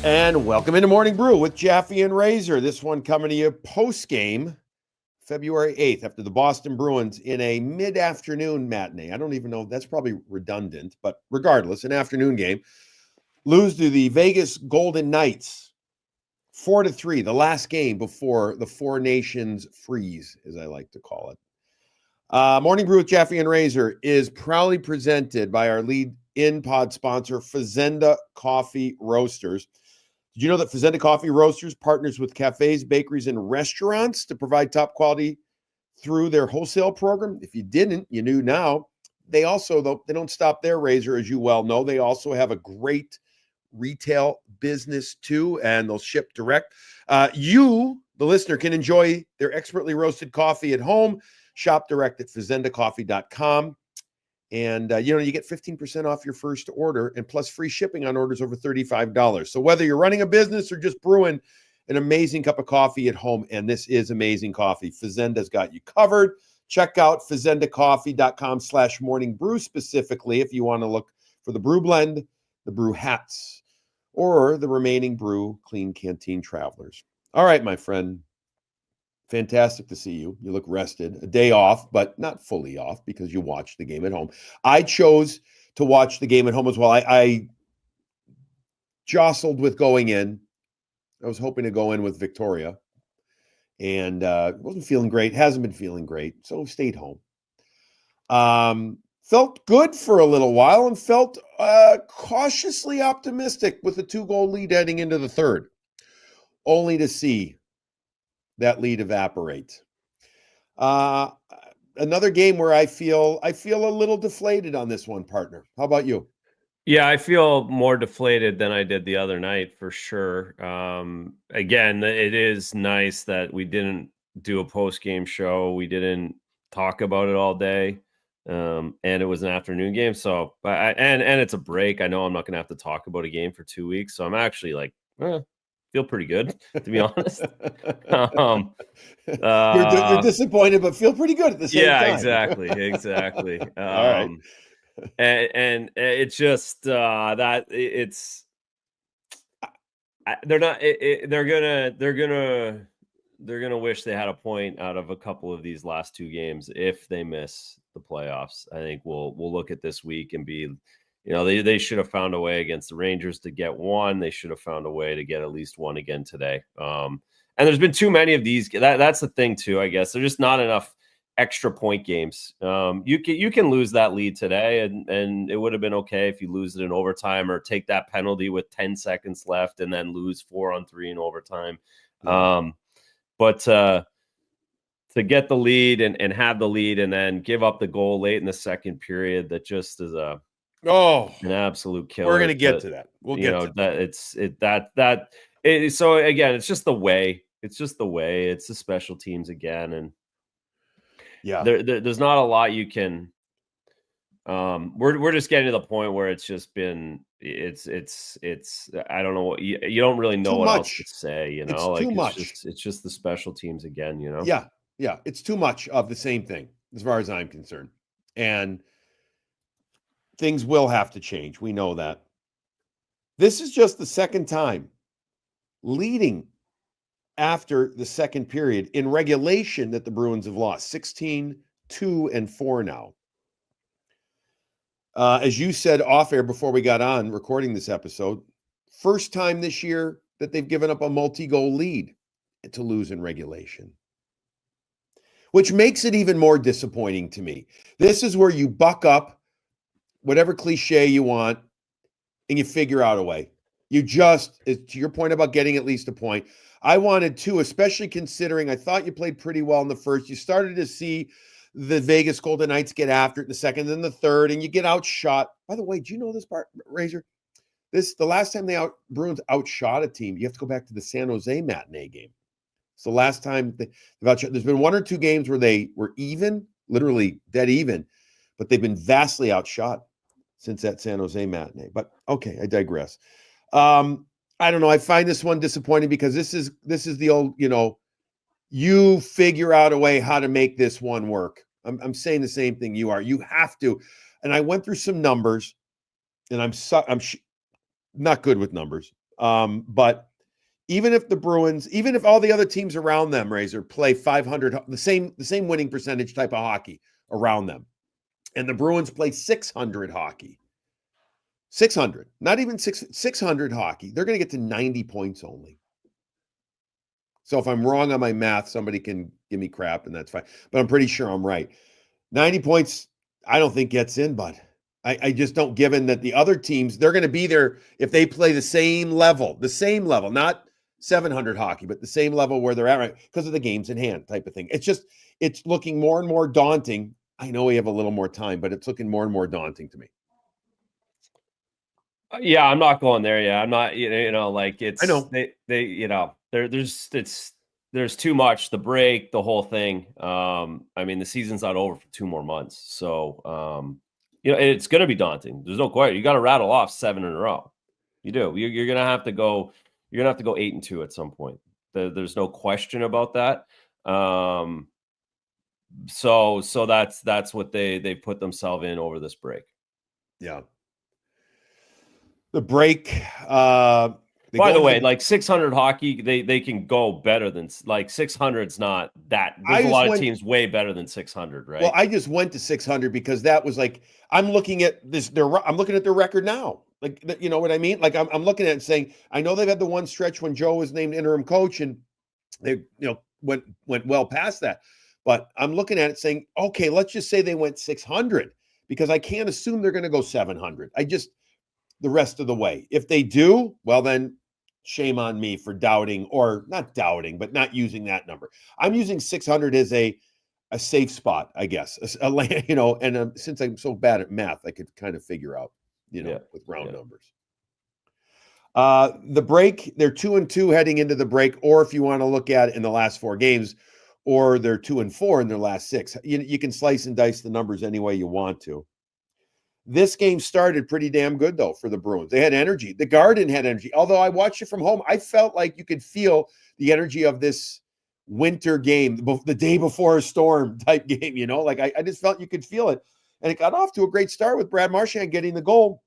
And welcome into Morning Brew with Jaffe and Razor. This one coming to you post-game, February 8th, after the Boston Bruins in a mid-afternoon matinee. I don't even know, that's probably redundant, but regardless, an afternoon game. Lose to the Vegas Golden Knights, 4-3, the last game before the Four Nations freeze, as I like to call it. Morning Brew with Jaffe and Razor is proudly presented by our lead in-pod sponsor, Fazenda Coffee Roasters. Did you know that Fazenda Coffee Roasters partners with cafes, bakeries, and restaurants to provide top quality through their wholesale program? If you didn't, you knew now. They also, though, they don't stop there, Razor, as you well know. They also have a great retail business too, and they'll ship direct. You, the listener, can enjoy their expertly roasted coffee at home. Shop direct at fazendacoffee.com. And, you get 15% off your first order and plus free shipping on orders over $35. So whether you're running a business or just brewing an amazing cup of coffee at home, and this is amazing coffee, Fazenda's got you covered. Check out fazendacoffee.com/morning brew specifically if you want to look for the brew blend, the brew hats, or the remaining brew clean canteen travelers. All right, my friend. Fantastic to see you. You look rested. A day off, but not fully off because you watched the game at home. I chose to watch the game at home as well. I jostled with going in. I was hoping to go in with Victoria, and wasn't feeling great. Hasn't been feeling great, so stayed home. Felt good for a little while and felt cautiously optimistic with a 2-goal lead heading into the third, only to see that lead evaporate. Another game where I feel a little deflated on this one, partner. How about you? Yeah, I feel more deflated than I did the other night for sure. Again, it is nice that we didn't do a post-game show. We didn't talk about it all day. And it was an afternoon game. So, and it's a break. I know I'm not going to have to talk about a game for 2 weeks. So I'm actually like, feel pretty good, to be honest. You're disappointed, but feel pretty good at the same time. Yeah, exactly. All right. And it's just that it's they're not they're gonna wish they had a point out of a couple of these last 2 games if they miss the playoffs. I think we'll look at this week and be, they should have found a way against the Rangers to get one. They should have found a way to get at least one again today. And there's been too many of these. That's the thing too, I guess. There's just not enough extra point games. You can lose that lead today, and it would have been okay if you lose it in overtime or take that penalty with 10 seconds left and then lose 4-on-3 in overtime. Yeah. But to get the lead and have the lead and then give up the goal late in the second period, that just is an absolute killer. We're going to get to that. We'll get to that. So again, it's just the way. It's the special teams again, and yeah, there's not a lot you can. We're just getting to the point where it's just been it's I don't know what you don't really know what else to say. It's too much. It's just the special teams again. Yeah. It's too much of the same thing as far as I'm concerned, and things will have to change. We know that. This is just the second time leading after the second period in regulation that the Bruins have lost. 16-2-4 now. As you said off air before we got on recording this episode, first time this year that they've given up a multi-goal lead to lose in regulation, which makes it even more disappointing to me. This is where you buck up whatever cliche you want and you figure out a way. You just, to your point about getting at least a point, I wanted to, especially considering I thought you played pretty well in the first. You started to see the Vegas Golden Knights get after it in the second, then the third, and you get outshot. By the way, do you know this part, Razor? The last time Bruins outshot a team, you have to go back to the San Jose matinee game. It's the last time there's been 1 or 2 games where they were even, literally dead even, but they've been vastly outshot since that San Jose matinee. But okay, I digress. I don't know. I find this one disappointing because this is the old, you figure out a way how to make this one work. I'm saying the same thing you are. You have to. And I went through some numbers, and I'm not good with numbers. But even if the Bruins, even if all the other teams around them, Razor, play 500, the same winning percentage type of hockey around them, and the Bruins play 600 hockey, 600, not even 600 hockey, they're going to get to 90 points only. So if I'm wrong on my math, somebody can give me crap, and that's fine. But I'm pretty sure I'm right. 90 points, I don't think gets in, but I just don't, given that the other teams, they're going to be there if they play the same level, not 700 hockey, but the same level where they're at, right? Because of the games in hand type of thing. It's looking more and more daunting. I know we have a little more time, but it's looking more and more daunting to me. Yeah, I'm not going there. Yeah, I'm not. Like I it's know. there's too much. The break, the whole thing. I mean, the season's not over for 2 more months, so it's going to be daunting. There's no question. You got to rattle off 7 in a row. You do. You're going to have to go. You're going to have to go 8-2 at some point. There's no question about that. So that's what they put themselves in over this break. Yeah. The break. By the way, like 600 hockey, they can go better than, like 600's not that. There's a lot of teams way better than 600, right? Well, I just went to 600 because that was like, I'm looking at this. I'm looking at their record now. Like, you know what I mean? Like I'm looking at it and saying, I know they've had the one stretch when Joe was named interim coach, and they went well past that. But I'm looking at it saying, okay, let's just say they went 600, because I can't assume they're going to go 700. The rest of the way. If they do, well, then shame on me for doubting, or not doubting, but not using that number. I'm using 600 as a safe spot, I guess. And since I'm so bad at math, I could kind of figure out, with round numbers. The break, they're 2-2 heading into the break, or if you want to look at it in the last 4 games, or they're 2-4 in their last 6. You can slice and dice the numbers any way you want to. This game started pretty damn good, though, for the Bruins. They had energy. The Garden had energy. Although I watched it from home, I felt like you could feel the energy of this winter game, the day before a storm type game, Like I just felt you could feel it. And it got off to a great start with Brad Marchand getting the goal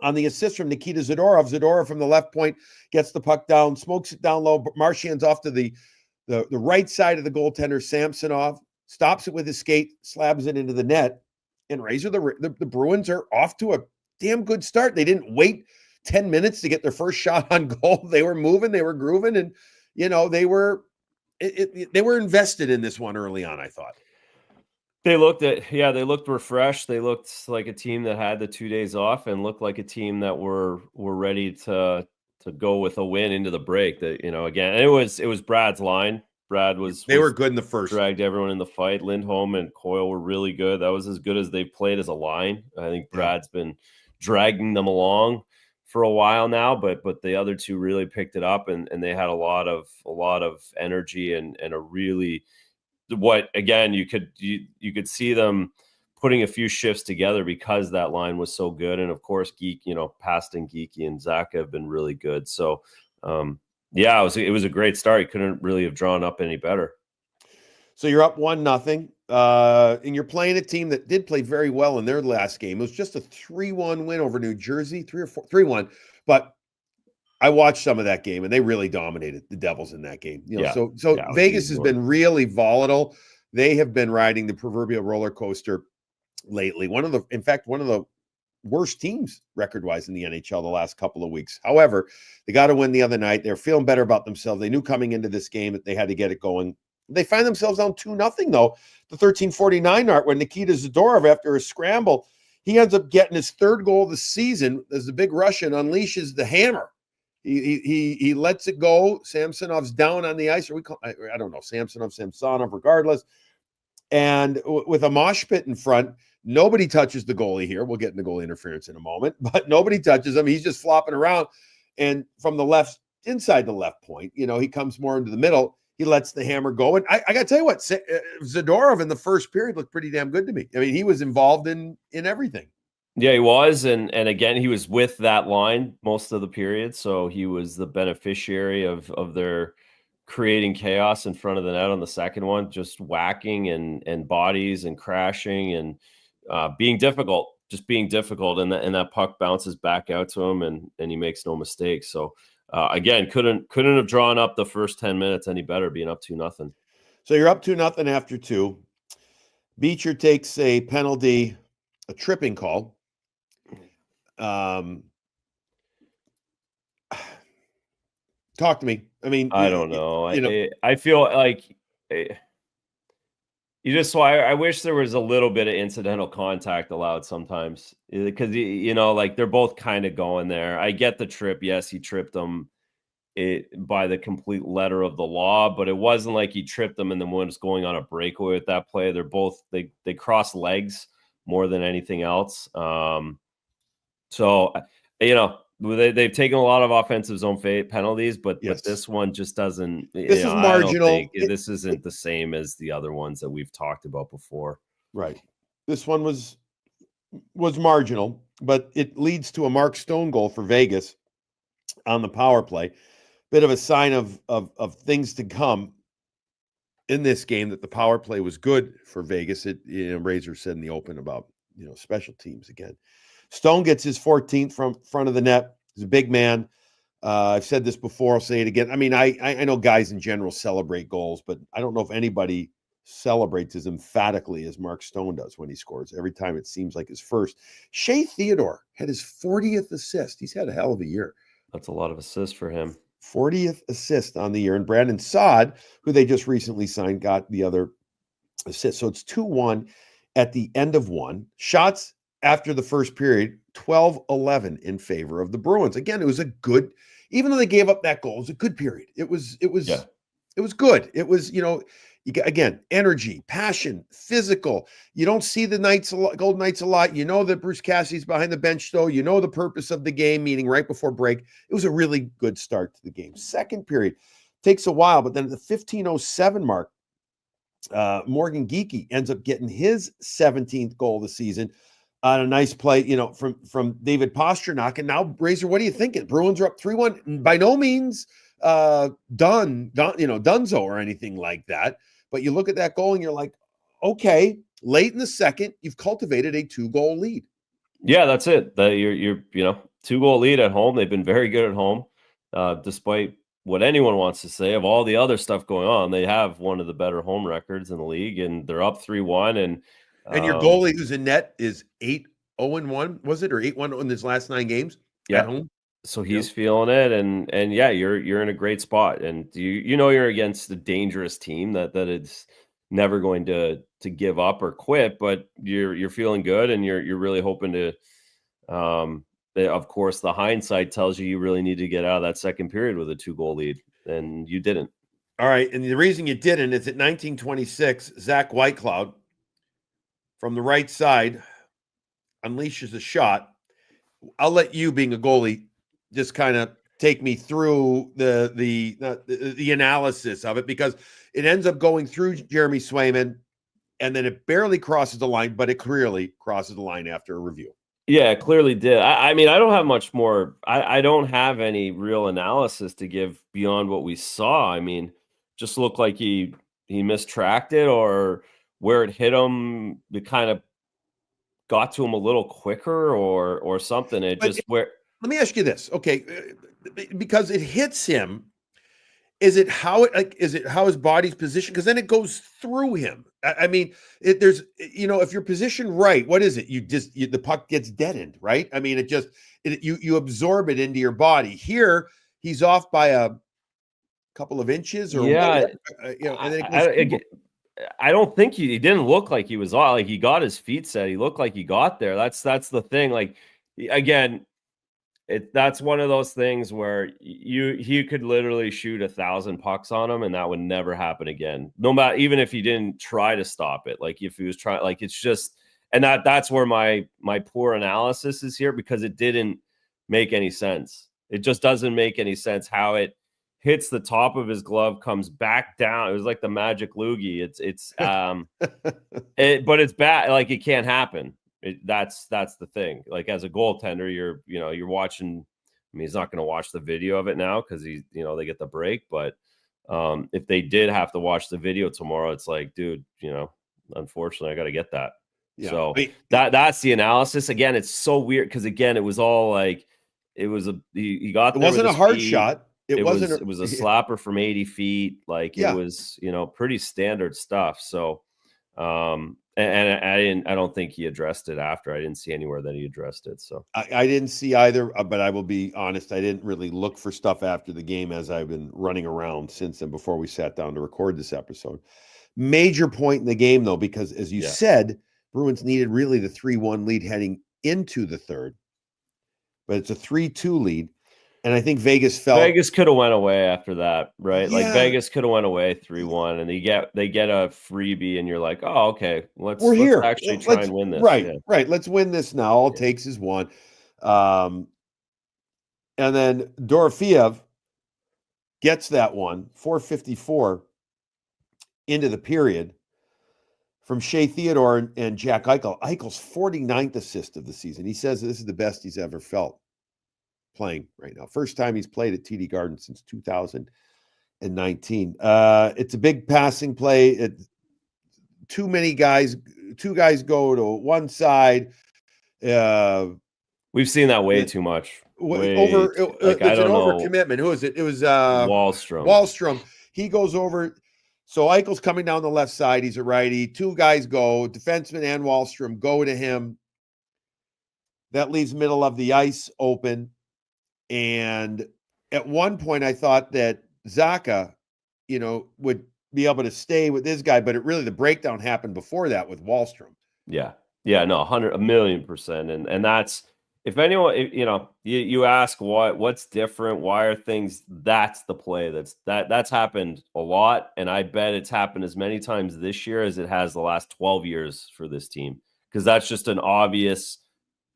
on the assist from Nikita Zadorov. Zadorov from the left point gets the puck down, smokes it down low. Marchand's off to the right side of the goaltender, Samsonov, stops it with his skate, slabs it into the net. And Razor, the Bruins are off to a damn good start. They didn't wait 10 minutes to get their first shot on goal. They were moving, they were grooving, and they were invested in this one early on, I thought. They looked refreshed. They looked like a team that had the 2 days off, and looked like a team that were ready to go with a win into the break. That again, it was Brad's line. Brad they were good in the first. Dragged everyone in the fight. Lindholm and Coyle were really good. That was as good as they've played as a line. I think Brad's been dragging them along for a while now, but the other two really picked it up, and they had a lot of energy and a really, what again, you could see them putting a few shifts together because that line was so good. And of course, Paston, Geeky, and Zach have been really good. So it was a great start. You couldn't really have drawn up any better. So you're up 1-0, and you're playing a team that did play very well in their last game. It was just a 3-1 win over New Jersey, 3-1. But I watched some of that game, and they really dominated the Devils in that game. So Vegas has been really volatile. They have been riding the proverbial roller coaster lately. One of the worst teams record-wise in the NHL the last couple of weeks. However, they got to win the other night. They're feeling better about themselves. They knew coming into this game that they had to get it going. They find themselves down 2-0, though. The 13:49 art when Nikita Zadorov, after a scramble, he ends up getting his 3rd goal of the season as the big Russian unleashes the hammer. He lets it go. Samsonov's down on the ice, or I don't know, Samsonov, regardless. And with a mosh pit in front, nobody touches the goalie here. We'll get into goalie interference in a moment, but nobody touches him. He's just flopping around. And from the left, inside the left point, he comes more into the middle. He lets the hammer go. And I got to tell you what, Zadorov in the first period looked pretty damn good to me. I mean, he was involved in everything. Yeah, he was. And again, he was with that line most of the period. So he was the beneficiary of their creating chaos in front of the net on the second one, just whacking and bodies and crashing and being difficult, and that puck bounces back out to him, and he makes no mistakes. So again, couldn't have drawn up the first 10 minutes any better, being up 2-0. So you're up 2-0 after 2. Beecher takes a penalty, a tripping call. Talk to me. I mean, I don't know. You know, I feel like I wish there was a little bit of incidental contact allowed sometimes, because like they're both kind of going there. I get the trip. Yes, he tripped him by the complete letter of the law, but it wasn't like he tripped them and then was going on a breakaway with that play. They're both they cross legs more than anything else. So they've taken a lot of offensive zone penalties, but this one just doesn't. This is marginal. This isn't the same as the other ones that we've talked about before. Right. This one was marginal, but it leads to a Mark Stone goal for Vegas on the power play. Bit of a sign of things to come in this game, that the power play was good for Vegas. Razor said in the open about special teams again. Stone gets his 14th from front of the net. He's a big man. I've said this before. I'll say it again. I mean, I know guys in general celebrate goals, but I don't know if anybody celebrates as emphatically as Mark Stone does when he scores. Every time it seems like his first. Shea Theodore had his 40th assist. He's had a hell of a year. That's a lot of assists for him. 40th assist on the year. And Brandon Saad, who they just recently signed, got the other assist. So it's 2-1 at the end of one. Shots after the first period, 12-11 in favor of the Bruins. Again, it was a good, even though they gave up that goal, it was a good period. It was good. It was, again, energy, passion, physical. You don't see the Golden Knights a lot. You know that Bruce Cassidy's behind the bench, though. You know the purpose of the game, meaning right before break. It was a really good start to the game. Second period takes a while, but then at the 15:07 mark, Morgan Geekie ends up getting his 17th goal of the season on a nice play, from David Pastrnak. And now, Razor, what are you thinking? Bruins are up 3-1. By no means donezo or anything like that. But you look at that goal and you're like, okay, late in the second, you've cultivated a 2-goal lead. Yeah, that's it. You're 2-goal lead at home. They've been very good at home, despite what anyone wants to say of all the other stuff going on. They have one of the better home records in the league, and they're up 3-1. And your goalie who's in net is 8-0-1, was it, or 8-1 in his last 9 games at home? So he's feeling it, and yeah, you're in a great spot, and you're against a dangerous team that it's never going to give up or quit, but you're feeling good, and you're really hoping to. Of course, the hindsight tells you really need to get out of that second period with a 2-goal lead, and you didn't. All right, and the reason you didn't is at 1926, Zach Whitecloud from the right side unleashes a shot. I'll let you, being a goalie, just kind of take me through the analysis of it, because it ends up going through Jeremy Swayman, and then it barely crosses the line, but it clearly crosses the line after a review. Yeah, it clearly did. I mean, I don't have much more. I don't have any real analysis to give beyond what we saw. I mean, just looked like he mistracked it, or where it hit him, it kind of got to him a little quicker, or something. Let me ask you this, okay? Because it hits him. Is it how his body's positioned? Because then it goes through him. I mean, if you're positioned right, what is it? The puck gets deadened, right? I mean, you absorb it into your body. Here, he's off by a couple of inches, or and then it goes I don't think he didn't look like he was off. Like, he got his feet set. He looked like he got there. That's the thing. Like, again, that's one of those things where he could literally shoot 1,000 pucks on him, and that would never happen again. No matter, even if he didn't try to stop it. Like, if he was trying, like, it's just, and that's where my poor analysis is here, because it didn't make any sense. It just doesn't make any sense how it hits the top of his glove, comes back down. It was like the magic loogie. But it's bad. Like, it can't happen. That's the thing. Like, as a goaltender, you're watching. I mean, he's not going to watch the video of it now because they get the break. But if they did have to watch the video tomorrow, it's like, dude, unfortunately, I got to get that. Yeah. So that's the analysis. Again, it's so weird because, again, it was all like, he got It there with wasn't a his hard feet. shot. It wasn't. It was a slapper from 80 feet. Like, it Yeah. was, pretty standard stuff. So, and I don't think he addressed it after. I didn't see anywhere that he addressed it. So I didn't see either, but I will be honest, I didn't really look for stuff after the game as I've been running around since then before we sat down to record this episode. Major point in the game, though, because as you said, Bruins needed really the 3-1 lead heading into the third, but it's a 3-2 lead. And I think Vegas could have went away after that, right? Yeah. Like, Vegas could have went away 3-1, and they get a freebie, and you're like, oh, okay, let's here. actually try and win this. Right. Let's win this now. All it takes is one. And then Dorofeev gets that one, 4:54 into the period from Shea Theodore and Jack Eichel. Eichel's 49th assist of the season. He says this is the best he's ever felt playing right now. First time he's played at TD Garden since 2019. It's a big passing play. Two guys go to one side. We've seen that way too much. It's an overcommitment. Who is it? It was Wallstrom. He goes over. So Eichel's coming down the left side. He's a righty. Two guys go. Defenseman and Wallstrom go to him. That leaves middle of the ice open. And at one point, I thought that Zacha, would be able to stay with this guy, but the breakdown happened before that with Wallstrom. Yeah. No, 1,000,000%. And that's, if anyone, you ask what's different, why are things, that's the play that's happened a lot. And I bet it's happened as many times this year as it has the last 12 years for this team, because that's just an obvious,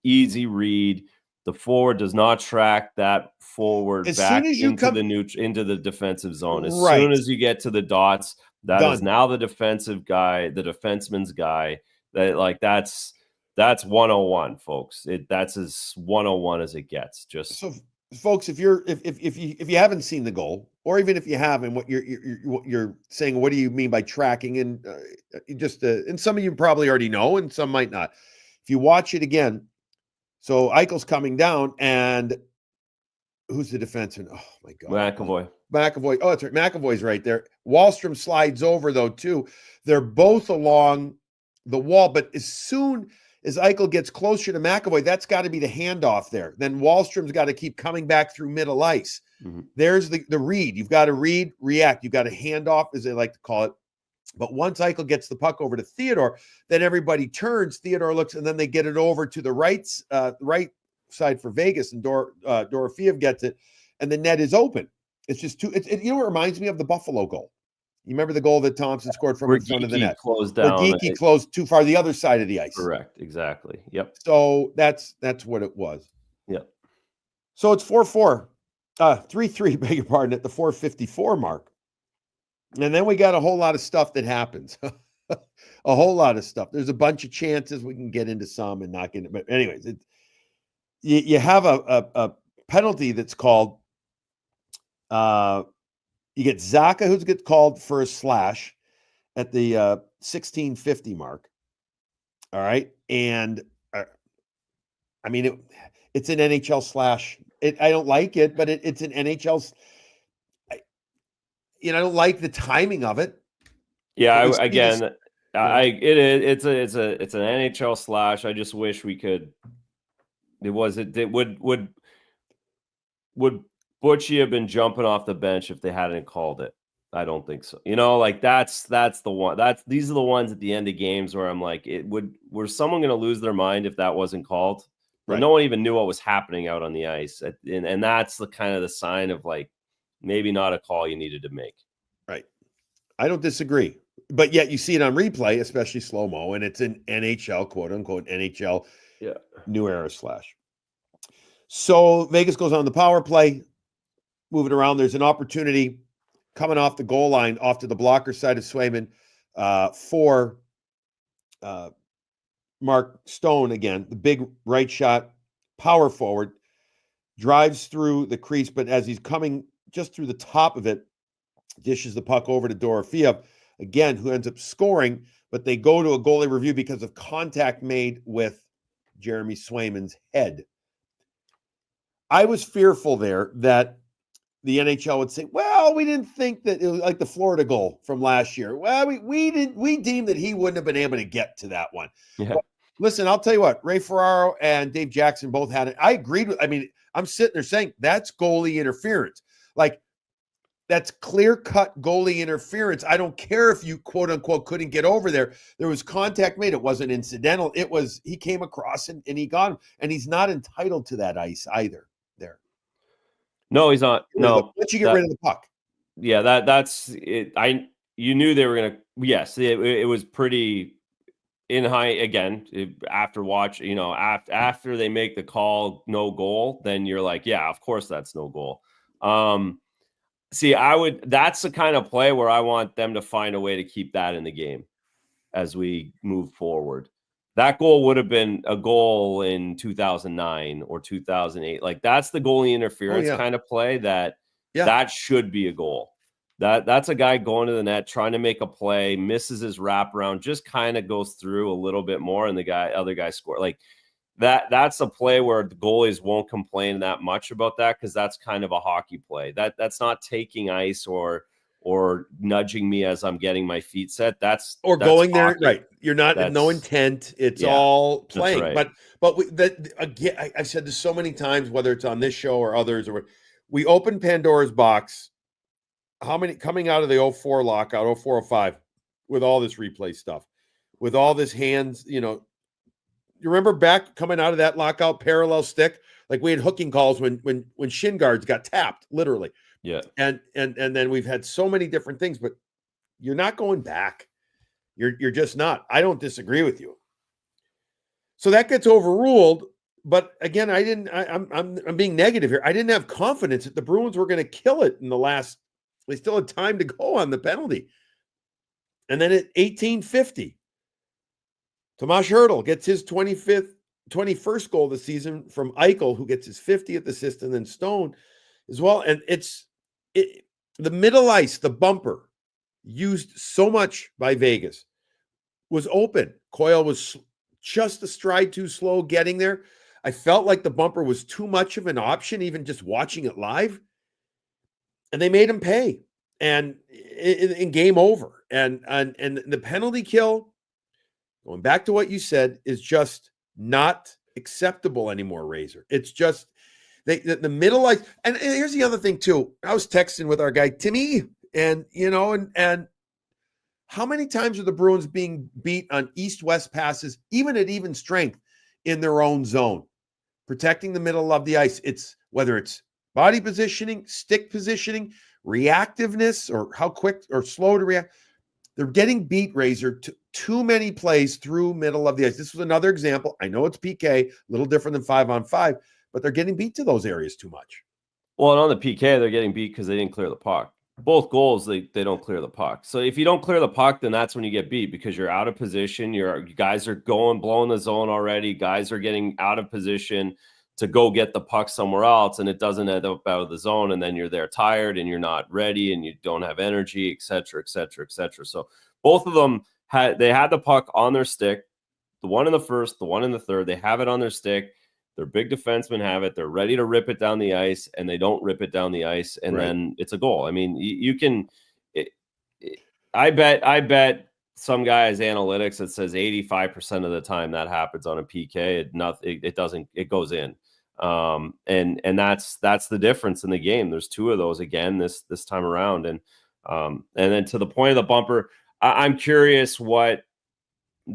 easy read. The forward does not track that forward back into the defensive zone. As soon as you get to the dots, that is now the defensive guy, the defenseman's guy. That's 101, folks. That's as 101 as it gets. Just so, folks, if you haven't seen the goal, or even if you have, and what you're saying, what do you mean by tracking? And and some of you probably already know, and some might not. If you watch it again. So Eichel's coming down, and who's the defenseman? Oh, my God. McAvoy. Oh, that's right. McAvoy's right there. Wallstrom slides over, though, too. They're both along the wall, but as soon as Eichel gets closer to McAvoy, that's got to be the handoff there. Then Wallstrom's got to keep coming back through middle ice. Mm-hmm. There's the read. You've got to read, react. You've got to hand off, as they like to call it. But once Eichel gets the puck over to Theodore, then everybody turns. Theodore looks, and then they get it over to the right side for Vegas, and Dorofeev gets it, and the net is open. It's just too. It reminds me of the Buffalo goal. You remember the goal that Thompson scored from in front of the net? Closed down. Where Geeky closed too far the other side of the ice. Correct. Exactly. Yep. So that's what it was. Yep. So it's 4-4, 3-3. Beg your pardon, at the 4:54 mark. And then we got a whole lot of stuff that happens. A whole lot of stuff. There's a bunch of chances. We can get into some and not get into. But anyways, you have a penalty that's called. You get Zacha, who gets called for a slash at the 16:50 mark. All right, and I mean it's an NHL slash. I don't like it, but it's an NHL. I don't like the timing of it. Yeah, it's an NHL slash. I just wish we could. Would Butchie have been jumping off the bench if they hadn't called it? I don't think so. That's the one. These are the ones at the end of games where I'm like, was someone going to lose their mind if that wasn't called? Right. No one even knew what was happening out on the ice, and that's the kind of the sign of maybe not a call you needed to make. Right. I don't disagree. But yet you see it on replay, especially slow-mo, and it's an NHL, quote-unquote, NHL new era slash. So Vegas goes on the power play, move it around. There's an opportunity coming off the goal line, off to the blocker side of Swayman for Mark Stone again. The big right shot, power forward, drives through the crease, but as he's coming just through the top of it, dishes the puck over to Dorofeev, again, who ends up scoring, but they go to a goalie review because of contact made with Jeremy Swayman's head. I was fearful there that the NHL would say, well, we didn't think that it was like the Florida goal from last year. Well, we deemed that he wouldn't have been able to get to that one. Yeah. But listen, I'll tell you what, Ray Ferraro and Dave Jackson both had it. I agreed with, I mean, I'm sitting there saying that's goalie interference. Like, that's clear-cut goalie interference. I don't care if you quote unquote couldn't get over there. There was contact made. It wasn't incidental. It was, he came across and he got him. And he's not entitled to that ice either there. No, he's not. No. Once you get rid of the puck. Yeah, that's it. You knew they were gonna. Yes, it was pretty in high again. After watch, after they make the call, no goal, then you're like, yeah, of course that's no goal. See, that's the kind of play where I want them to find a way to keep that in the game as we move forward. That goal would have been a goal in 2009 or 2008. Like, that's the goalie interference kind of play that should be a goal. That's a guy going to the net, trying to make a play, misses his wraparound, just kind of goes through a little bit more, and other guy score. Like, that's a play where the goalies won't complain that much about that, because that's kind of a hockey play. That's not taking ice or nudging me as I'm getting my feet set. That's going hockey. There, right? You're not, no intent. It's all playing. Right. But again, I've said this so many times, whether it's on this show or others, or we open Pandora's box. How many coming out of the 04 lockout, 04, 05, with all this replay stuff, with all this hands, you remember back coming out of that lockout, parallel stick, like we had hooking calls when shin guards got tapped, literally. Yeah. And then we've had so many different things, but you're not going back. You're just not. I don't disagree with you. So that gets overruled. But again, I'm being negative here. I didn't have confidence that the Bruins were going to kill it in the last. They still had time to go on the penalty. And then at 18:50, Tomas Hertl gets his 21st goal of the season from Eichel, who gets his 50th assist, and then Stone as well. And the middle ice, the bumper, used so much by Vegas, was open. Coyle was just a stride too slow getting there. I felt like the bumper was too much of an option, even just watching it live. And they made him pay, and in game over. And the penalty kill, going back to what you said, is just not acceptable anymore, Razor. It's just the middle ice. And here's the other thing too. I was texting with our guy Timmy, and how many times are the Bruins being beat on east-west passes, even at even strength, in their own zone, protecting the middle of the ice? It's whether it's body positioning, stick positioning, reactiveness, or how quick or slow to react. They're getting beat, Razor, to too many plays through middle of the ice. This was another example. I know it's PK, a little different than 5-on-5, but they're getting beat to those areas too much. Well, and on the PK, they're getting beat because they didn't clear the puck. Both goals, they don't clear the puck. So if you don't clear the puck, then that's when you get beat, because you're out of position. You guys are blowing the zone already. Guys are getting out of position to go get the puck somewhere else, and it doesn't end up out of the zone, and then you're there tired and you're not ready and you don't have energy, et cetera, et cetera, et cetera. So both of them had the puck on their stick, the one in the first, the one in the third. They have it on their stick. Their big defensemen have it. They're ready to rip it down the ice, and they don't rip it down the ice, and then it's a goal. I mean, you can. I bet some guy's analytics that says 85% of the time that happens on a PK. It doesn't. It goes in. And that's the difference in the game. There's two of those again this time around, and then to the point of the bumper, I'm curious what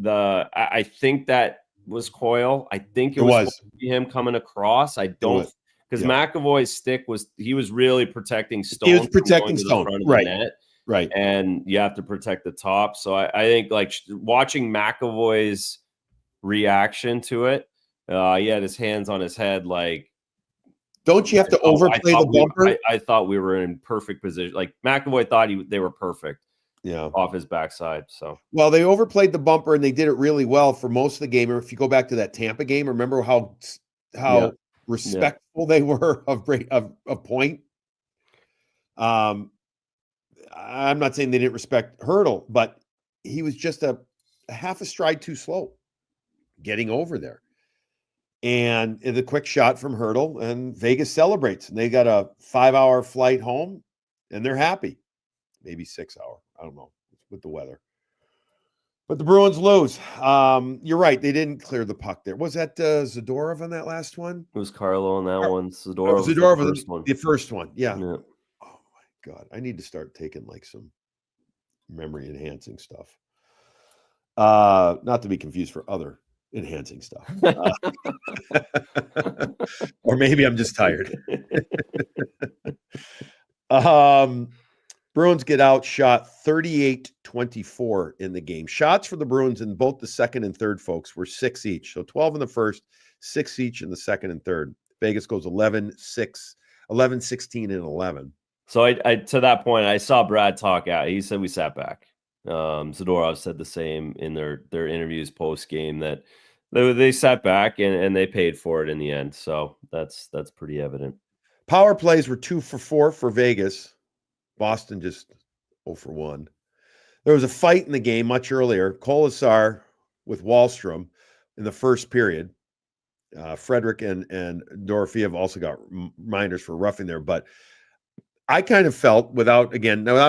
I think that was Coyle. I think it was him coming across. I don't, because McAvoy's stick was really protecting Stone. He was protecting Stone, front of the net. Right. And you have to protect the top. So I think, like, watching McAvoy's reaction to it, he had his hands on his head. Like, don't you have to overplay the bumper? I thought we were in perfect position. Like, McAvoy thought they were perfect. Yeah, off his backside. So, well, they overplayed the bumper, and they did it really well for most of the game. Or if you go back to that Tampa game, remember how respectful they were of point. I'm not saying they didn't respect Hertl, but he was just a half a stride too slow getting over there. And the quick shot from Hurdle, and Vegas celebrates. And they got a 5-hour flight home, and they're happy. Maybe 6 hour. I don't know with the weather. But the Bruins lose. You're right. They didn't clear the puck there. Was that Zadorov on that last one? It was Carlo on that one. Zadorov was Zadorov the first one. The first one. Yeah. Yeah. Oh, my God. I need to start taking like some memory enhancing stuff. Not to be confused for other enhancing stuff. Or maybe I'm just tired. Bruins get outshot 38-24 in the game. Shots for the Bruins in both the second and third, folks, were 6 each. So 12 in the first, 6 each in the second and third. Vegas goes 11-6, 11-16, and 11. So I to that point, I saw Brad talk out. He said we sat back. Zadorov said the same in their interviews post game, that they sat back and they paid for it in the end. So that's pretty evident. Power plays were 2 for 4 for Vegas. Boston just 0 for 1. There was a fight in the game much earlier. Kolasar with Wahlstrom in the first period. Frederick and Dorofeev also got reminders for roughing there. But I kind of felt, without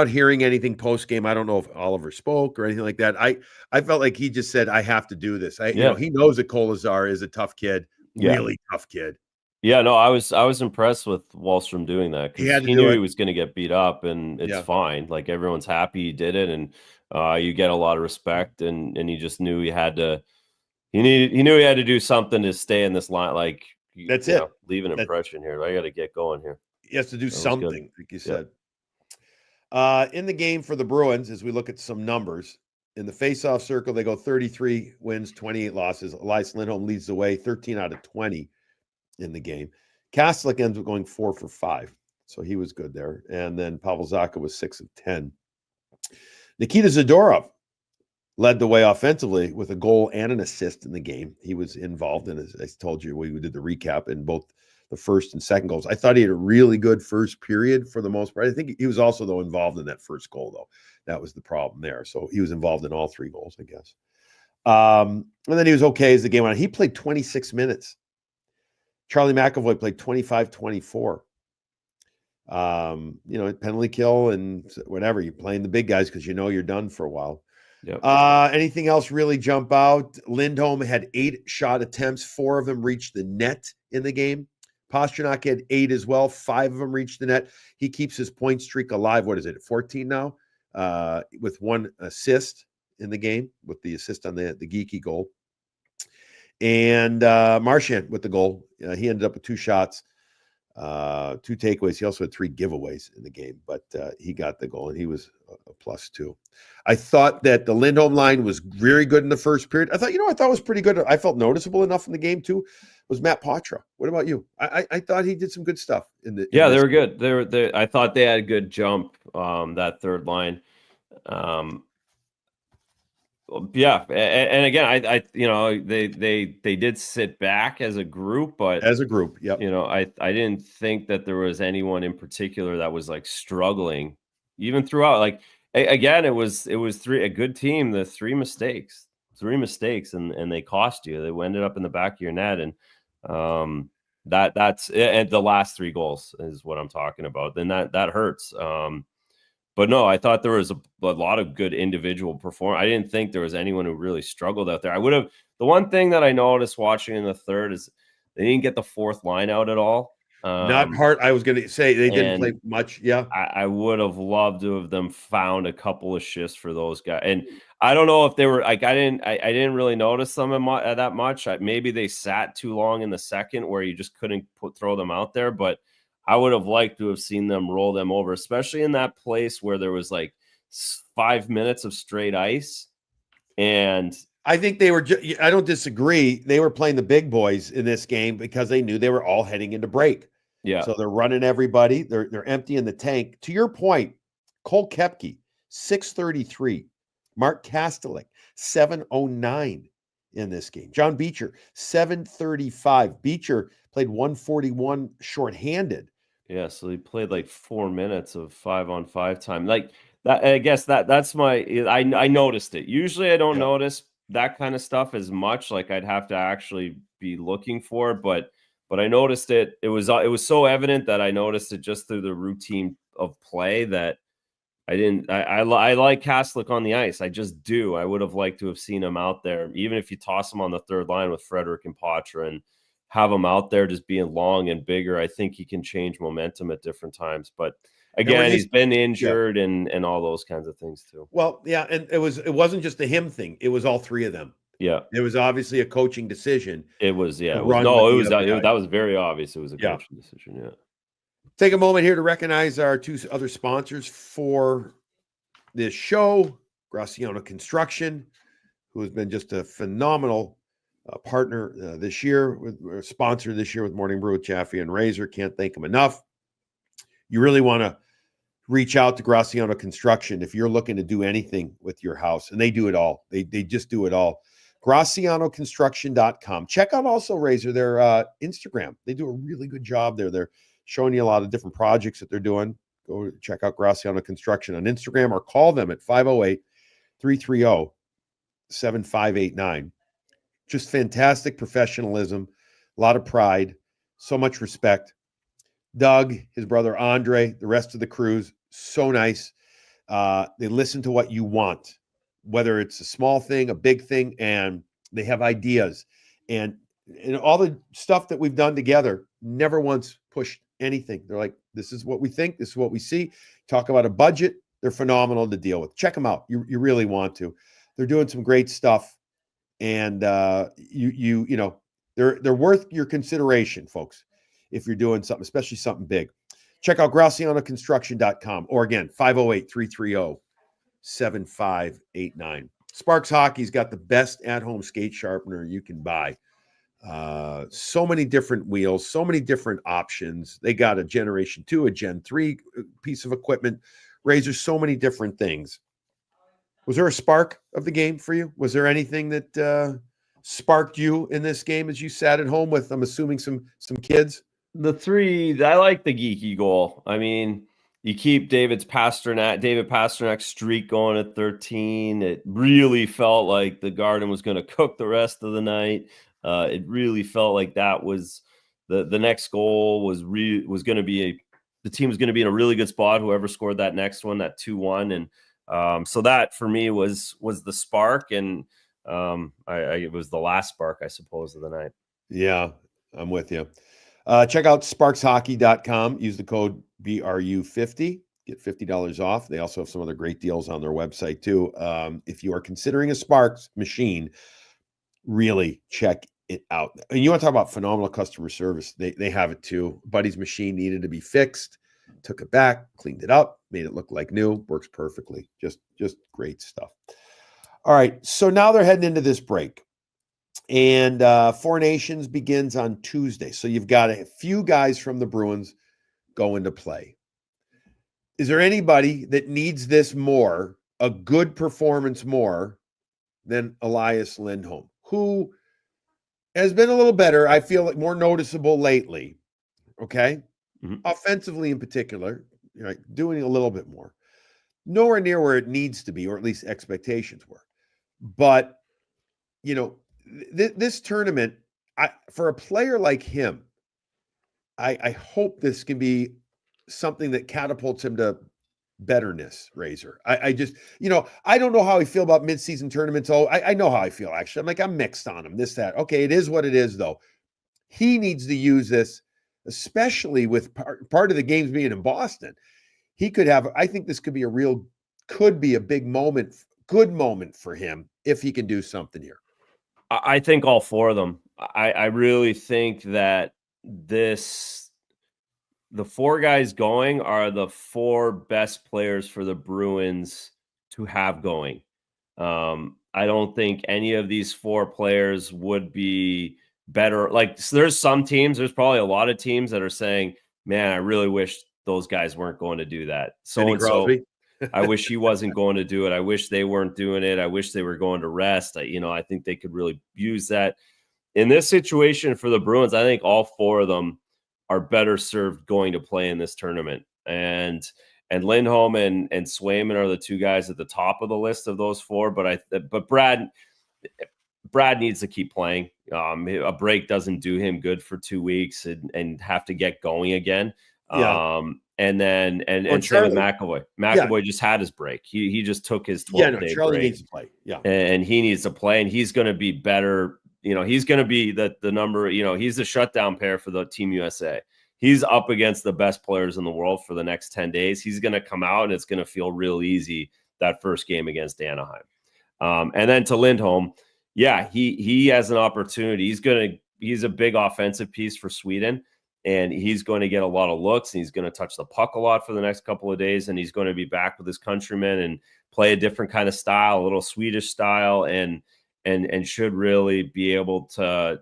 hearing anything post game, I don't know if Oliver spoke or anything like that. I felt like he just said, "I have to do this." He knows that Kolasar is a tough kid, really tough kid. Yeah, no, I was impressed with Wahlstrom doing that, because he knew he was going to get beat up, and it's fine. Like, everyone's happy he did it, and you get a lot of respect, and he just knew he had to. He knew he had to do something to stay in this line. Like, that's it. Leave an impression here. I got to get going here. He has to do something, like you said. In the game for the Bruins, as we look at some numbers, in the face-off circle, they go 33 wins, 28 losses. Elias Lindholm leads the way, 13 out of 20 in the game. Kastelic ends up going 4 for 5, so he was good there. And then Pavel Zacha was 6 of 10. Nikita Zadorov led the way offensively with a goal and an assist in the game. He was involved in, as I told you, we did the recap, in both the first and second goals. I thought he had a really good first period for the most part. I think he was also, though, involved in that first goal, though. That was the problem there. So he was involved in all 3 goals, I guess. And then he was okay as the game went on. He played 26 minutes. Charlie McAvoy played 25-24. Penalty kill and whatever. You're playing the big guys because you're done for a while. Yep. Anything else really jump out? Lindholm had 8 shot attempts. 4 of them reached the net in the game. Pasternak had 8 as well. 5 of them reached the net. He keeps his point streak alive. What is it, 14 now? With 1 assist in the game, with the assist on the geeky goal. And Marchand with the goal. He ended up with 2 shots, 2 takeaways. He also had 3 giveaways in the game, but he got the goal, and he was a +2. I thought that the Lindholm line was very good in the first period. I thought was pretty good. I felt noticeable enough in the game too. Was Matt Poitras. What about you? I thought he did some good stuff in the. Yeah, they were good. They I thought they had a good jump. That third line. Yeah, and again, they did sit back as a group, but I didn't think that there was anyone in particular that was like struggling, even throughout. Like, again, it was a good team. The 3 mistakes, and they cost you. They ended up in the back of your net, and that's and the last 3 goals is what I'm talking about. Then that hurts. But no, I thought there was a lot of good individual performance. I didn't think there was anyone who really struggled out there. The one thing that I noticed watching in the third is they didn't get the 4th line out at all. Not hard. I was going to say they didn't play much. Yeah. I would have loved to have them found a couple of shifts for those guys. And I don't know if they were like, I didn't really notice them that much. Maybe they sat too long in the second where you just couldn't throw them out there, but I would have liked to have seen them roll them over, especially in that place where there was like 5 minutes of straight ice. And I think they were, I don't disagree. They were playing the big boys in this game because they knew they were all heading into break. Yeah. So they're running everybody. They're emptying the tank. To your point, Cole Koepke, 633. Mark Kastelic, 709 in this game. John Beecher, 735. Beecher played 141 shorthanded. Yeah, so he played like 4 minutes of 5-on-5 time. Like that, I guess that's my. I noticed it. Usually, I don't notice that kind of stuff as much. Like I'd have to actually be looking for it, but I noticed it. It was so evident that I noticed it just through the routine of play that I didn't. I like Kaslik on the ice. I just do. I would have liked to have seen him out there, even if you toss him on the third line with Frederick and Poitras and have him out there just being long and bigger. I think he can change momentum at different times. But again, he's been injured and all those kinds of things too. Well, yeah, and it wasn't just a him thing. It was all three of them. Yeah, it was obviously a coaching decision. It was that was very obvious. It was a coaching decision. Yeah. Take a moment here to recognize our two other sponsors for this show, Graciano Construction, who has been just a phenomenal partner this year, sponsor this year with Morning Brew with Jaffe and Razor. Can't thank them enough. You really want to reach out to Graciano Construction if you're looking to do anything with your house, and they do it all. They just do it all. GracianoConstruction.com. Check out also, Razor, their Instagram. They do a really good job there. They're showing you a lot of different projects that they're doing. Go check out Graciano Construction on Instagram or call them at 508-330-7589. Just fantastic professionalism, a lot of pride, so much respect. Doug, his brother Andre, the rest of the crews, so nice. They listen to what you want, whether it's a small thing, a big thing, and they have ideas. And all the stuff that we've done together, never once pushed anything. They're like, this is what we think, this is what we see. Talk about a budget, they're phenomenal to deal with. Check them out. You really want to. They're doing some great stuff. And you know, they're worth your consideration, folks, if you're doing something, especially something big. Check out GracianoConstruction.com or again, 508-330-7589. Sparks Hockey's got the best at-home skate sharpener you can buy. So many different wheels, so many different options. They got a Generation 2, a Gen 3 piece of equipment. Razor, so many different things. Was there a spark of the game for you? Was there anything that sparked you in this game as you sat at home with, I'm assuming, some kids? The three, I like the geeky goal. I mean, you keep David Pasternak's streak going at 13. It really felt like the Garden was going to cook the rest of the night. It really felt like that was the next goal was going to be the team was going to be in a really good spot. Whoever scored that next one, that 2-1, and so that for me was the spark, and it was the last spark, I suppose, of the night. Yeah, I'm with you. Check out sparkshockey.com. Use the code BRU50. Get $50 off. They also have some other great deals on their website too. If you are considering a Sparks machine, really check it out. And you want to talk about phenomenal customer service. They have it too. Buddy's machine needed to be fixed. Took it back, cleaned it up, made it look like new. Works perfectly. Just great stuff. All right. So now they're heading into this break. And Four Nations begins on Tuesday. So you've got a few guys from the Bruins go into play. Is there anybody that needs this more, a good performance more, than Elias Lindholm, who has been a little better, I feel like more noticeable lately, okay? Mm-hmm. Offensively in particular, right, doing a little bit more. Nowhere near where it needs to be, or at least expectations were. But, you know, this tournament, for a player like him, I hope this can be something that catapults him to betterness, Razor. I just, you know, I don't know how I feel about midseason tournaments. Oh, I know how I feel, actually. I'm mixed on him, this, that. Okay, it is what it is, though. He needs to use this, especially with part of the games being in Boston. He could have, I think this could be a big moment, good moment for him if he can do something here. I think all four of them. I really think that the four guys going are the four best players for the Bruins to have going. I don't think any of these four players would be better. Like, so there's probably a lot of teams that are saying, man, I really wish those guys weren't going to do that. So I wish he wasn't going to do it. I wish they weren't doing it. I wish they were going to rest. I think they could really use that. In this situation for the Bruins, I think all four of them are better served going to play in this tournament. And Lindholm and Swayman are the two guys at the top of the list of those four. But Brad, Brad needs to keep playing. A break doesn't do him good for 2 weeks and have to get going again. Yeah. And then and same with McAvoy. McAvoy just had his break. He just took his 12-day Charlie break. needs to play. Yeah. And he needs to play, and he's going to be better. He's going to be the number, he's the shutdown pair for the Team USA. He's up against the best players in the world for the next 10 days. He's going to come out, and it's going to feel real easy that first game against Anaheim. And then to Lindholm, yeah, he has an opportunity. He's a big offensive piece for Sweden, and he's going to get a lot of looks, and he's going to touch the puck a lot for the next couple of days, and he's going to be back with his countrymen and play a different kind of style, a little Swedish style, and should really be able to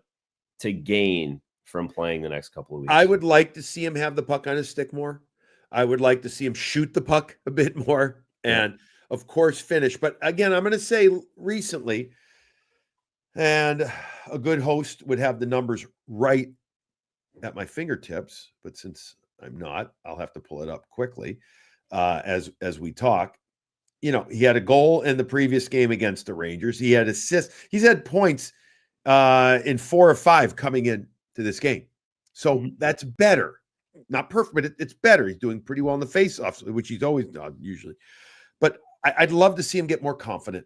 gain from playing the next couple of weeks. I would like to see him have the puck on his stick more. I would like to see him shoot the puck a bit more and, of course, finish. But again, I'm going to say recently, and a good host would have the numbers right at my fingertips, but since I'm not, I'll have to pull it up quickly as we talk. He had a goal in the previous game against the Rangers. He had assists. He's had points in 4 or 5 coming in to this game. So that's better. Not perfect, but it's better. He's doing pretty well in the face-offs, which he's always done usually. But I'd love to see him get more confident.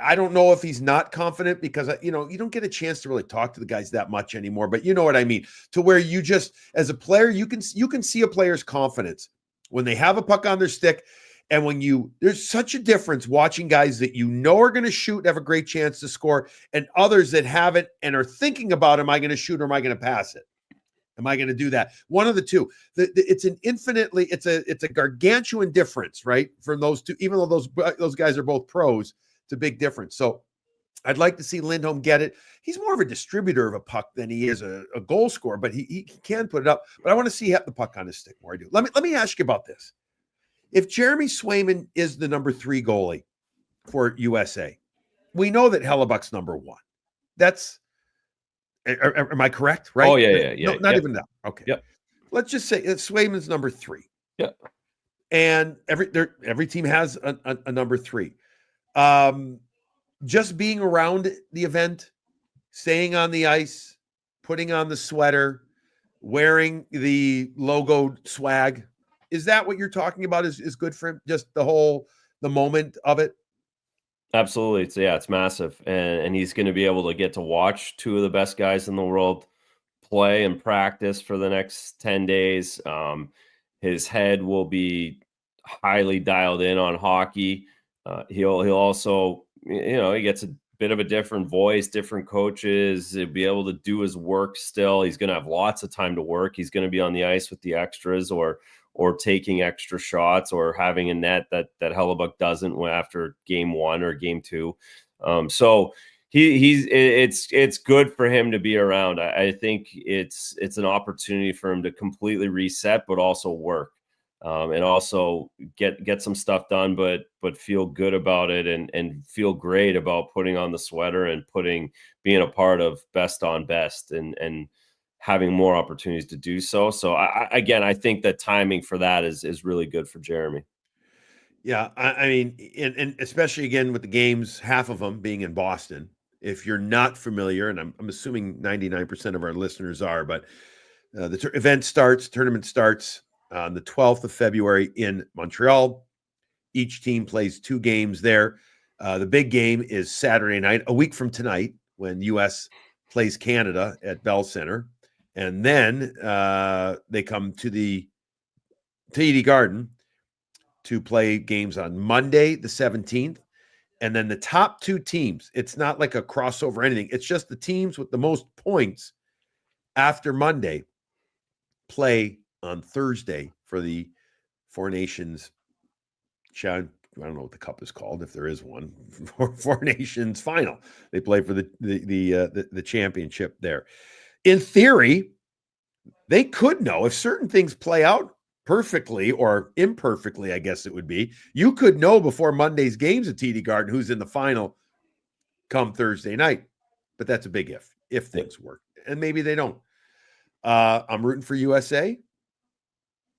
I don't know if he's not confident because, you don't get a chance to really talk to the guys that much anymore. But you know what I mean? To where you just, as a player, you can see a player's confidence when they have a puck on their stick. And when there's such a difference watching guys that are going to shoot and have a great chance to score, and others that haven't and are thinking about, am I going to shoot or am I going to pass it? Am I going to do that? One of the two. It's a gargantuan difference, right? From those two, even though those guys are both pros, it's a big difference. So I'd like to see Lindholm get it. He's more of a distributor of a puck than he is a goal scorer, but he can put it up. But I want to see him have the puck on his stick more. I do. Let me ask you about this. If Jeremy Swayman is the number 3 goalie for USA, we know that Hellebuck's number 1. Am I correct? Right? Oh, yeah. No, not even that. Okay. Yep. Let's just say Swayman's number 3. Yeah. And every team has a number 3. Just being around the event, staying on the ice, putting on the sweater, wearing the logo swag. Is that what you're talking about is good for him? Just the moment of it? Absolutely. It's massive. And he's going to be able to get to watch 2 of the best guys in the world play and practice for the next 10 days. His head will be highly dialed in on hockey. He'll also, he gets a bit of a different voice, different coaches. He'll be able to do his work still. He's going to have lots of time to work. He's going to be on the ice with the extras or taking extra shots or having a net that Hellebuck doesn't after game 1 or game 2. So it's good for him to be around. I think it's an opportunity for him to completely reset, but also work. And also get some stuff done, but feel good about it and feel great about putting on the sweater and being a part of best on best and having more opportunities to do so. So I think that timing for that is really good for Jeremy. Yeah. I mean, and especially again with the games, half of them being in Boston. If you're not familiar, and I'm assuming 99% of our listeners are, but the tournament starts on the 12th of February in Montreal. Each team plays 2 games there. The big game is Saturday night, a week from tonight, when U.S. plays Canada at Bell Center. And then they come to TD Garden to play games on Monday, the 17th. And then the top 2 teams, it's not like a crossover or anything. It's just the teams with the most points after Monday play on Thursday for the Four Nations. I don't know what the cup is called, if there is one. Four Nations final. They play for the championship there. In theory, they could know if certain things play out perfectly or imperfectly, I guess it would be. You could know before Monday's games at TD Garden who's in the final come Thursday night. But that's a big if things work. And maybe they don't. I'm rooting for USA.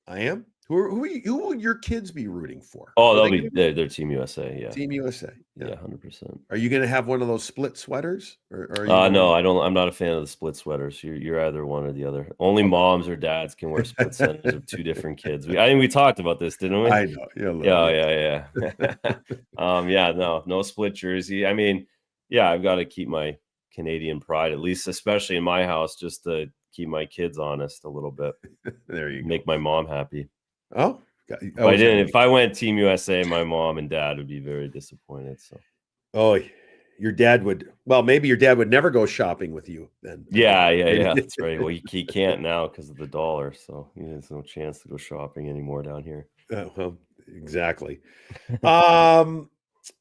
I am. Who will your kids be rooting for? Oh, Are they'll they be gonna be they're Team USA. Yeah, Team USA? yeah, 100%. Are you going to have one of those split sweaters, or are you No, going? I don't. I'm not a fan of the split sweaters. You're either one or the other. Only moms or dads can wear split sweaters of two different kids. I think we talked about this, didn't we? I know. Yeah, a little, Yeah, yeah. Yeah, no split jersey. I mean, yeah, I've got to keep my Canadian pride, at least, especially in my house, just to keep my kids honest a little bit. There you go. Make my mom happy. Oh, If I went Team USA, my mom and dad would be very disappointed. So. Oh, your dad would. Well, maybe your dad would never go shopping with you then. Yeah. That's right. Well, he can't now because of the dollar, so he has no chance to go shopping anymore down here. Well, exactly.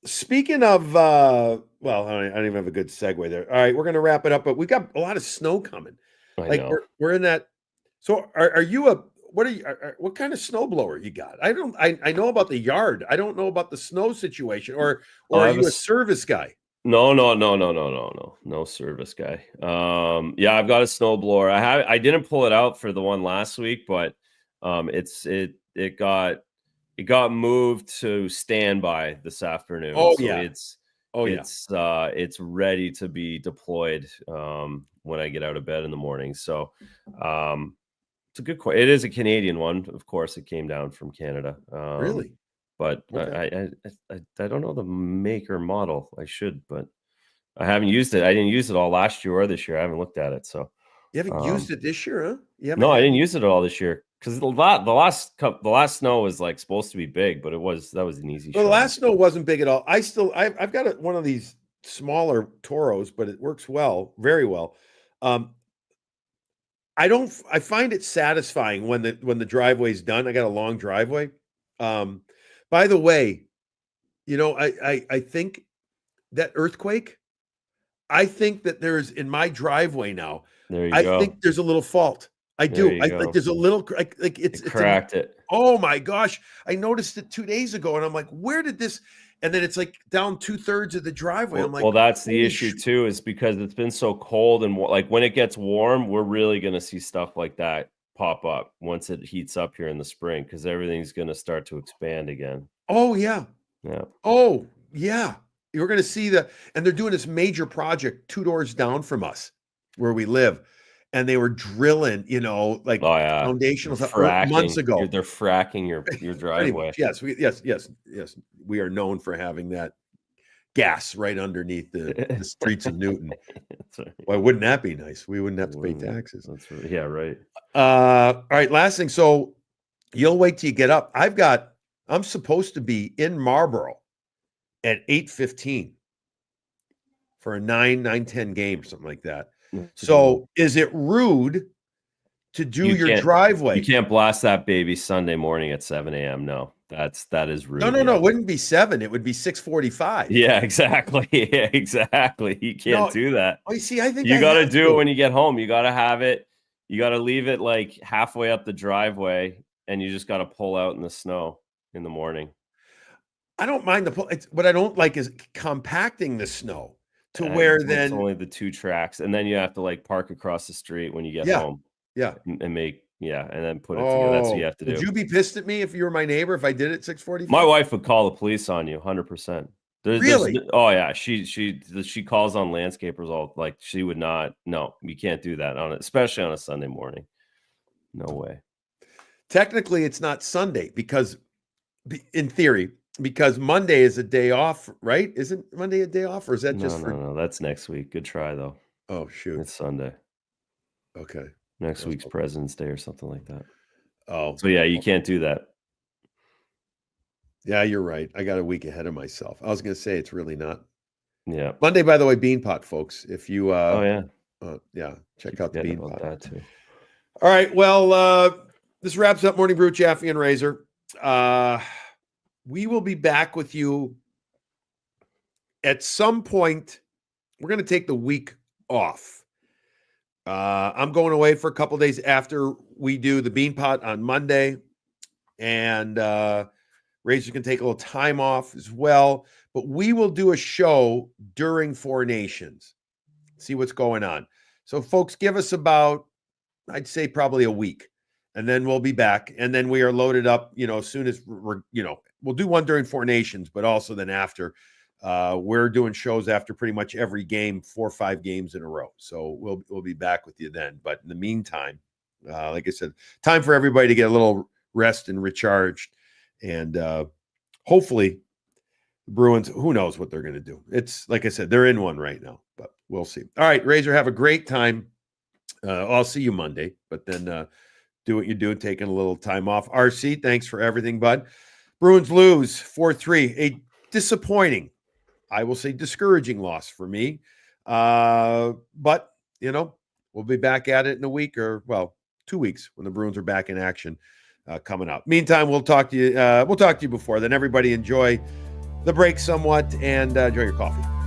Speaking of, well, I don't even have a good segue there. All right, we're going to wrap it up, but we've got a lot of snow coming. I know. We're in that. So, are you what kind of snowblower you got? I know about the yard. I don't know about the snow situation. Or are you a service guy? No service guy. Yeah, I've got a snowblower. I didn't pull it out for the one last week, but it got moved to standby this afternoon. Oh, so yeah. It's ready to be deployed when I get out of bed in the morning. So it's a good question. It is a Canadian one, of course. It came down from Canada. Really? But Okay. I don't know the make or model. I should, but I haven't used it. I didn't use it all last year or this year. I haven't looked at it. So You haven't used it this year, huh? no, I didn't use it at all this year because the last snow was like supposed to be big, but that was an easy. Well, the shot. last snow wasn't big at all. I've got one of these smaller Toros, but it works well, very well. I find it satisfying when the driveway's done. I got a long driveway. By the way, I think that earthquake, I think that there's in my driveway now. There you I go. think there's a little fault. I do. There you go. Like there's a little like it's cracked it. Oh my gosh. I noticed it 2 days ago and I'm like, where did this? And then it's like down 2/3 of the driveway. I'm like, well, that's the issue too, is because it's been so cold and like when it gets warm, we're really going to see stuff like that pop up once it heats up here in the spring, because everything's going to start to expand again. Oh yeah. Yeah. Oh yeah. You're going to see and they're doing this major project 2 doors down from us where we live. And they were drilling, like foundational stuff months ago. They're fracking your driveway. Yes, yes. We are known for having that gas right underneath the streets of Newton. Right. Why wouldn't that be nice? We wouldn't have to pay taxes. That's right. Yeah, right. All right, last thing. So you'll wait till you get up. I'm supposed to be in Marlborough at 8:15 for a 9:10 game, something like that. So is it rude to do your driveway? You can't blast that baby Sunday morning at 7 a.m. No, that is rude. No. It wouldn't be 7. It would be 6:45. Yeah, exactly. Yeah, exactly. You can't do that. Oh, you see, I think you got to do it when you get home. You got to have it. You got to leave it like halfway up the driveway, and you just got to pull out in the snow in the morning. I don't mind what I don't like is compacting the snow. To where then it's only the 2 tracks, and then you have to like park across the street when you get home. Yeah. And then put it together. That's what you have to do. Would you be pissed at me if you were my neighbor if I did it at 6:45? My wife would call the police on you 100%. Really? Oh yeah. She calls on landscapers all like she would not. No, you can't do that especially on a Sunday morning. No way. Technically, it's not Sunday because in theory, because Monday is a day off, right? Isn't Monday a day off, or is that No, that's next week. Good try though. Oh shoot. It's Sunday. Okay. Next week's President's Day or something like that. Oh. So yeah, you can't do that. Yeah, you're right. I got a week ahead of myself. I was going to say it's really not. Yeah. Monday, by the way, Beanpot, folks. If you check out the Beanpot. That too. All right. Well, this wraps up Morning Brew, Jaffe and Razor. We will be back with you at some point. We're going to take the week off. I'm going away for a couple of days after we do the Beanpot on Monday, and Razor can take a little time off as well. But we will do a show during Four Nations, see what's going on. So, folks, give us about, I'd say, probably a week, and then we'll be back. And then we are loaded up, as soon as we'll do one during Four Nations, but also then after. We're doing shows after pretty much every game, 4 or 5 games in a row. So we'll be back with you then. But in the meantime, like I said, time for everybody to get a little rest and recharged. And hopefully the Bruins, who knows what they're going to do. It's like I said, they're in one right now, but we'll see. All right, Razor, have a great time. I'll see you Monday, but then do what you do, taking a little time off. RC, thanks for everything, bud. Bruins lose 4-3, a disappointing, I will say discouraging loss for me. But, we'll be back at it in a week 2 weeks when the Bruins are back in action coming up. Meantime, we'll talk to you before then. Everybody enjoy the break somewhat and enjoy your coffee.